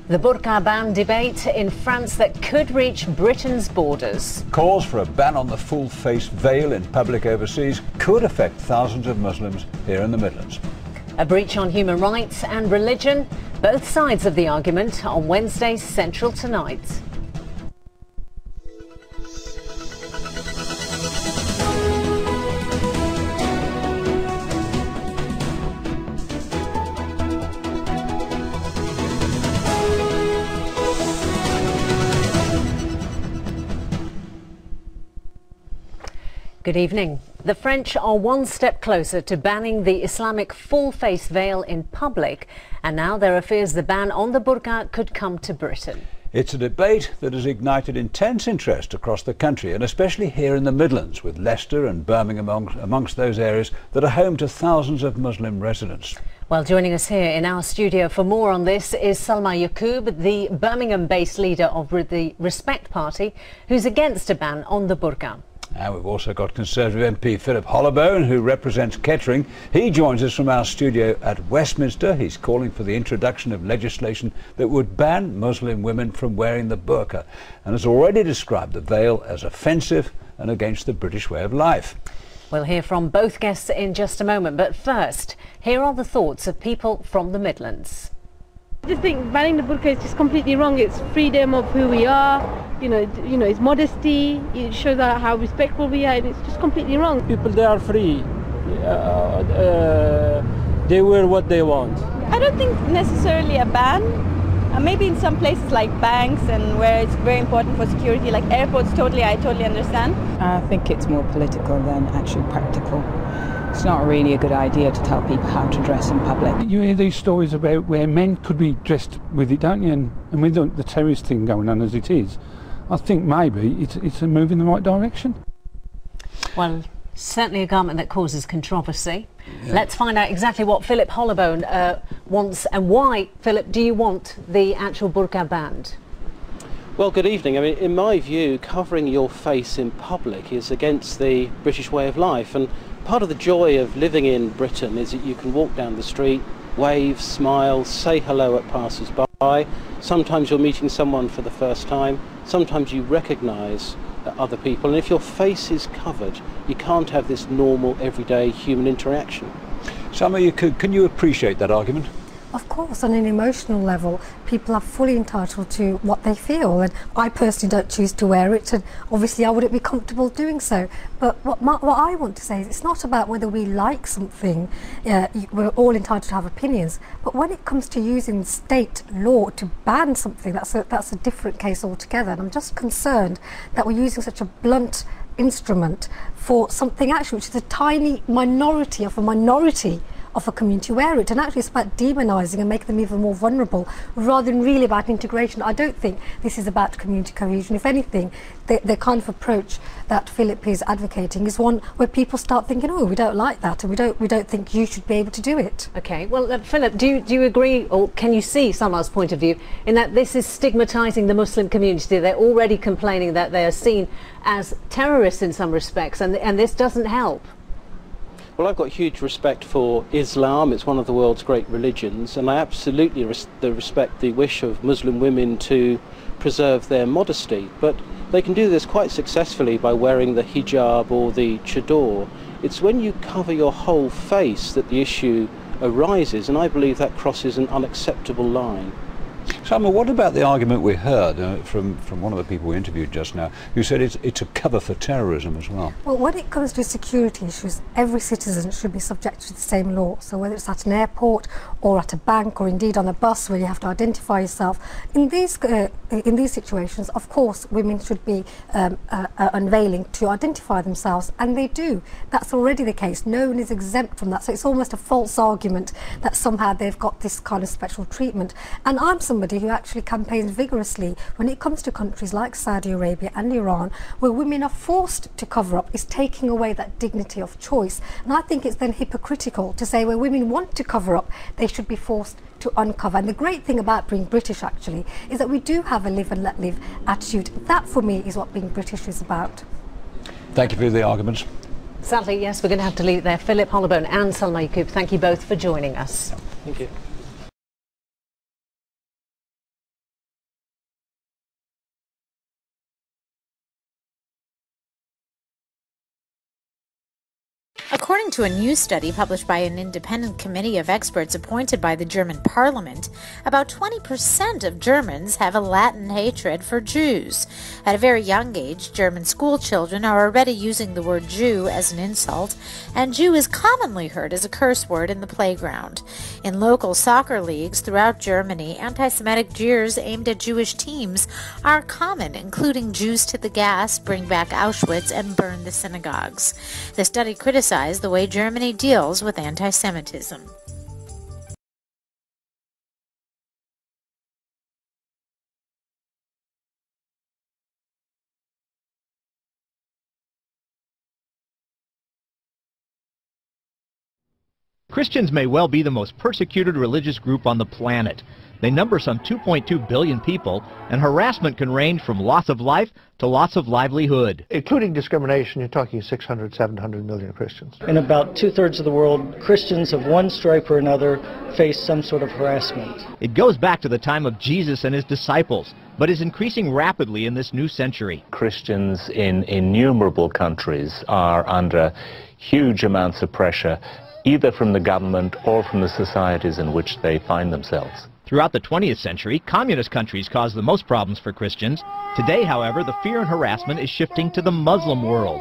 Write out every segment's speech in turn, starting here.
The burqa ban debate in France that could reach Britain's borders. Calls for a ban on the full-face veil in public overseas could affect thousands of Muslims here in the Midlands. A breach on human rights and religion. Both sides of the argument on Wednesday's Central Tonight. Good evening. The French are one step closer to banning the Islamic full-face veil in public, and now there are fears the ban on the burqa could come to Britain. It's a debate that has ignited intense interest across the country, and especially here in the Midlands, with Leicester and Birmingham amongst those areas that are home to thousands of Muslim residents. Well, joining us here in our studio for more on this is Salma Yaqub, the Birmingham-based leader of the Respect Party, who's against a ban on the burqa. And we've also got Conservative MP Philip Hollobone, who represents Kettering. He joins us from our studio at Westminster. He's calling for the introduction of legislation that would ban Muslim women from wearing the burqa, and has already described the veil as offensive and against the British way of life. We'll hear from both guests in just a moment, but first, here are the thoughts of people from the Midlands. I just think banning the burqa is just completely wrong. It's freedom of who we are, you know, it's modesty, it shows how respectful we are, and it's just completely wrong. People, they are free, they wear what they want. I don't think necessarily a ban, maybe in some places like banks and where it's very important for security, like airports, I totally understand. I think it's more political than actually practical. It's not really a good idea to tell people how to dress in public. You hear these stories about where men could be dressed with it, don't you? And with the terrorist thing going on as it is, I think maybe it's a move in the right direction. Well, certainly a garment that causes controversy. Yeah. Let's find out exactly what Philip Hollobone wants, and why, Philip, do you want the actual burqa banned? Well, good evening. I mean, in my view, covering your face in public is against the British way of life, and part of the joy of living in Britain is that you can walk down the street, wave, smile, say hello at passers-by. Sometimes you're meeting someone for the first time, sometimes you recognise other people, and if your face is covered, you can't have this normal, everyday human interaction. Salma, can you appreciate that argument? Of course, on an emotional level, people are fully entitled to what they feel, and I personally don't choose to wear it, and obviously I wouldn't be comfortable doing so. But what I want to say is it's not about whether we like something, we're all entitled to have opinions, but when it comes to using state law to ban something, that's a different case altogether, and I'm just concerned that we're using such a blunt instrument for something actually which is a tiny minority of a community wear it, and actually it's about demonising and making them even more vulnerable rather than really about integration. I don't think this is about community cohesion. If anything, the kind of approach that Philip is advocating is one where people start thinking, oh, we don't like that, and we don't think you should be able to do it. Okay, well, Philip, do you agree, or can you see Salma's point of view in that this is stigmatising the Muslim community? They're already complaining that they are seen as terrorists in some respects, and this doesn't help. Well, I've got huge respect for Islam. It's one of the world's great religions, and I absolutely respect the wish of Muslim women to preserve their modesty, but they can do this quite successfully by wearing the hijab or the chador. It's when you cover your whole face that the issue arises, and I believe that crosses an unacceptable line. Salma, what about the argument we heard from one of the people we interviewed just now, who said it's a cover for terrorism as well? Well, when it comes to security issues, every citizen should be subject to the same law. So whether it's at an airport or at a bank or indeed on a bus where you have to identify yourself, in these situations, of course, women should be unveiling to identify themselves, and they do. That's already the case. No one is exempt from that. So it's almost a false argument that somehow they've got this kind of special treatment. And I'm somebody who actually campaigns vigorously when it comes to countries like Saudi Arabia and Iran, where women are forced to cover up, is taking away that dignity of choice. And I think it's then hypocritical to say where women want to cover up, they should be forced to uncover. And the great thing about being British actually is that we do have a live and let live attitude. That for me is what being British is about. Thank you for the arguments. Sadly, yes, we're going to have to leave it there. Philip Hollobone and Salma Yaqub, thank you both for joining us. Thank you. According to a new study published by an independent committee of experts appointed by the German parliament, about 20% of Germans have a latent hatred for Jews. At a very young age, German school children are already using the word Jew as an insult, and Jew is commonly heard as a curse word in the playground. In local soccer leagues throughout Germany, anti-Semitic jeers aimed at Jewish teams are common, including Jews to the gas, bring back Auschwitz, and burn the synagogues. The study criticized the way Germany deals with anti-Semitism. Christians may well be the most persecuted religious group on the planet. They number some 2.2 billion people, and harassment can range from loss of life to loss of livelihood. Including discrimination, you're talking 600, 700 million Christians. In about two-thirds of the world, Christians of one stripe or another face some sort of harassment. It goes back to the time of Jesus and his disciples, but is increasing rapidly in this new century. Christians in innumerable countries are under huge amounts of pressure, either from the government or from the societies in which they find themselves. Throughout the 20th century, communist countries caused the most problems for Christians. Today, however, the fear and harassment is shifting to the Muslim world.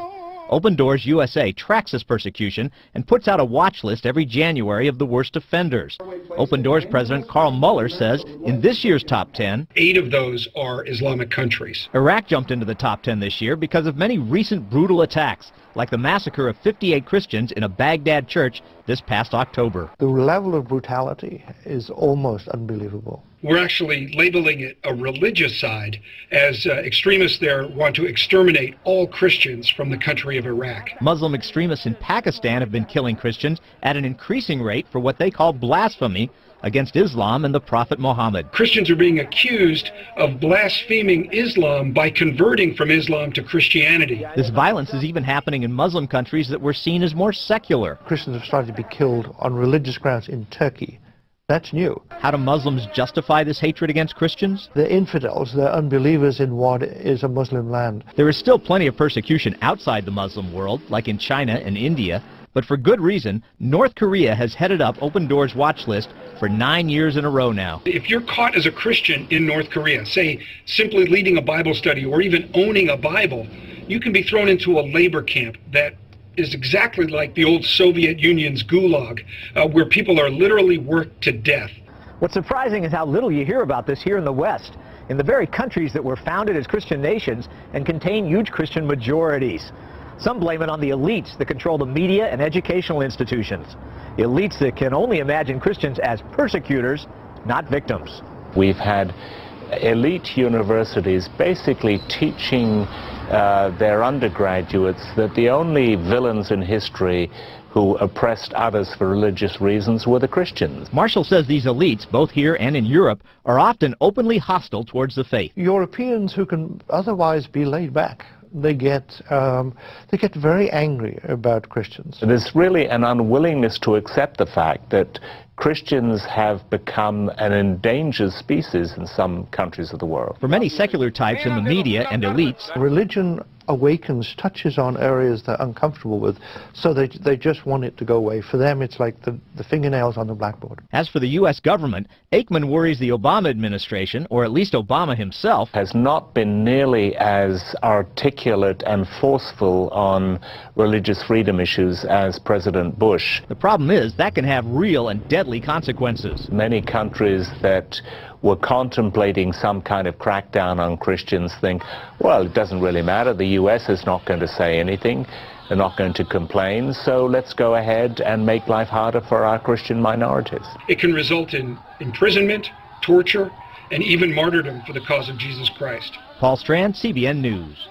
Open Doors USA tracks this persecution and puts out a watch list every January of the worst offenders. Open Doors President Carl Muller says in this year's top 10, 8 of those are Islamic countries. Iraq jumped into the top 10 this year because of many recent brutal attacks, like the massacre of 58 Christians in a Baghdad church this past October. The level of brutality is almost unbelievable. We're actually labeling it a religious side, as extremists there want to exterminate all Christians from the country of Iraq. Muslim extremists in Pakistan have been killing Christians at an increasing rate for what they call blasphemy against Islam and the Prophet Muhammad. Christians are being accused of blaspheming Islam by converting from Islam to Christianity. This violence is even happening in Muslim countries that were seen as more secular. Christians have started to be killed on religious grounds in Turkey. That's new. How do Muslims justify this hatred against Christians? They're infidels, they're unbelievers in what is a Muslim land. There is still plenty of persecution outside the Muslim world, like in China and India. But for good reason, North Korea has headed up Open Doors' watch list for 9 years in a row now. If you're caught as a Christian in North Korea, say simply leading a Bible study or even owning a Bible, you can be thrown into a labor camp that is exactly like the old Soviet Union's Gulag, where people are literally worked to death. What's surprising is how little you hear about this here in the West, in the very countries that were founded as Christian nations and contain huge Christian majorities. Some blame it on the elites that control the media and educational institutions. The elites that can only imagine Christians as persecutors, not victims. We've had elite universities basically teaching their undergraduates that the only villains in history who oppressed others for religious reasons were the Christians. Marshall says these elites, both here and in Europe, are often openly hostile towards the faith. Europeans who can otherwise be laid back, they get very angry about Christians. There's really an unwillingness to accept the fact that Christians have become an endangered species in some countries of the world. For many secular types in the media and elites, religion awakens, touches on areas they're uncomfortable with, so they just want it to go away. For them, it's like the fingernails on the blackboard. As for the U.S. government, Aikman worries the Obama administration, or at least Obama himself, has not been nearly as articulate and forceful on religious freedom issues as President Bush. The problem is that can have real and deadly consequences. Many countries that were contemplating some kind of crackdown on Christians think, well, it doesn't really matter. The U.S. is not going to say anything. They're not going to complain. So let's go ahead and make life harder for our Christian minorities. It can result in imprisonment, torture, and even martyrdom for the cause of Jesus Christ. Paul Strand, CBN News.